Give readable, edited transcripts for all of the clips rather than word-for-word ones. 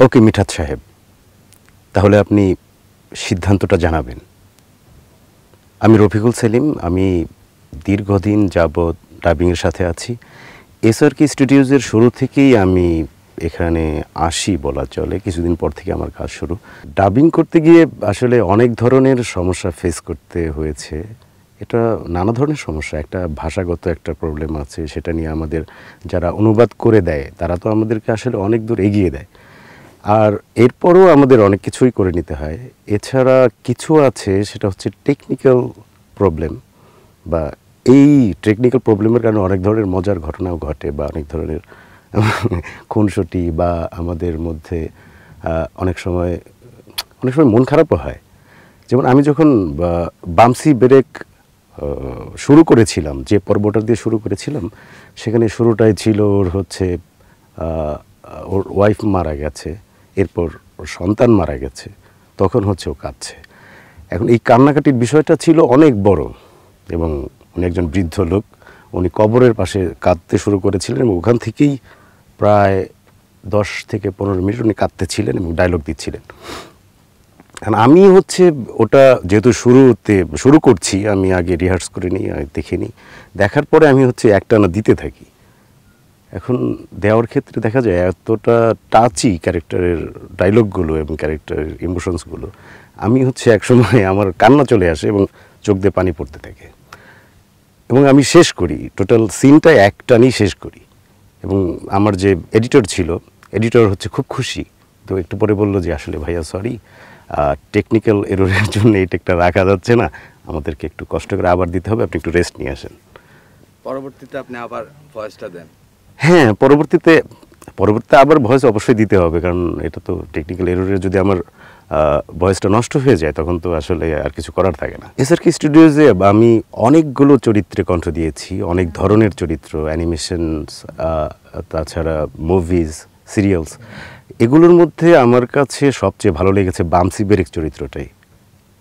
ওকে মিঠাত সাহেব, তাহলে আপনি সিদ্ধান্তটা জানাবেন। আমি রফিকুল সেলিম, আমি দীর্ঘদিন যাবৎ ডাবিংয়ের সাথে আছি। এসআরকে স্টুডিওজের শুরু থেকেই আমি এখানে আসি বলা চলে। কিছুদিন পর থেকে আমার কাজ শুরু। ডাবিং করতে গিয়ে আসলে অনেক ধরনের সমস্যা ফেস করতে হয়েছে। এটা নানা ধরনের সমস্যা, একটা ভাষাগত একটা প্রবলেম আছে, সেটা নিয়ে আমাদের যারা অনুবাদ করে দেয় তারা তো আমাদেরকে আসলে অনেক দূর এগিয়ে দেয়, আর এরপরও আমাদের অনেক কিছুই করে নিতে হয়। এছাড়া কিছু আছে, সেটা হচ্ছে টেকনিক্যাল প্রবলেম, বা এই টেকনিক্যাল প্রবলেমের কারণে অনেক ধরনের মজার ঘটনাও ঘটে, বা অনেক ধরনের খুনসুটি, বা আমাদের মধ্যে অনেক সময় মন খারাপও হয়। যেমন আমি যখন বামসি ব্রেক শুরু করেছিলাম, যে পর্বটা দিয়ে শুরু করেছিলাম, সেখানে শুরুটাই ছিল ওর হচ্ছে ওর ওয়াইফ মারা গেছে, এরপর ওর সন্তান মারা গেছে, তখন হচ্ছে ও কাঁদছে। এখন এই কান্নাকাটির বিষয়টা ছিল অনেক বড়, এবং উনি একজন বৃদ্ধ লোক, উনি কবরের পাশে কাঁদতে শুরু করেছিলেন, এবং ওখান থেকেই প্রায় 10 থেকে 15 মিনিট উনি কাঁদতেছিলেন এবং ডায়লগ দিচ্ছিলেন। কারণ আমি হচ্ছে ওটা যেহেতু শুরু করছি, আমি আগে রিহার্স করে নিই, দেখে নিই, দেখার পরে আমি হচ্ছে একটানা দিতে থাকি। এখন দেওয়ার ক্ষেত্রে দেখা যায় এতটা টাচি ক্যারেক্টারের ডায়লগগুলো এবং ক্যারেক্টারের ইমোশনসগুলো, আমি হচ্ছে একসময় আমার কান্না চলে আসে এবং চোখ দিয়ে পানি পড়তে থাকে, এবং আমি শেষ করি, টোটাল সিনটা একটানেই শেষ করি। এবং আমার যে এডিটর হচ্ছে খুব খুশি, তো একটু পরে বললো যে আসলে ভাইয়া সরি, টেকনিক্যাল এররের জন্য এই টেকটা রাখা যাচ্ছে না, আমাদেরকে একটু কষ্ট করে আবার দিতে হবে, আপনি একটু রেস্ট নিয়ে আসেন। পরবর্তীতে আপনি আবার ভয়েসটা দেন? হ্যাঁ, পরবর্তীতে আবার ভয়েস অবশ্যই দিতে হবে, কারণ এটা তো টেকনিক্যাল এররে যদি আমার ভয়েসটা নষ্ট হয়ে যায় তখন তো আসলে আর কিছু করার থাকে না। এসআরকে স্টুডিওজে আমি অনেকগুলো চরিত্রে কণ্ঠ দিয়েছি, অনেক ধরনের চরিত্র, অ্যানিমেশনস, তাছাড়া মুভিজ, সিরিয়ালস। এগুলোর মধ্যে আমার কাছে সবচেয়ে ভালো লেগেছে বামসি ব্রেক চরিত্রটাই,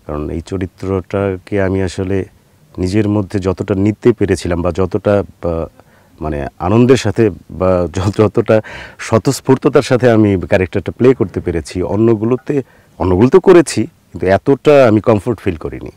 কারণ এই চরিত্রটাকে আমি আসলে নিজের মধ্যে যতটা নিতে পেরেছিলাম, বা যতটা মানে আনন্দের সাথে, বা যতটা স্বতঃস্ফূর্ততার সাথে আমি ক্যারেক্টারটা প্লে করতে পেরেছি, অন্যগুলোতে করেছি, কিন্তু এতটা আমি কমফোর্ট ফিল করিনি।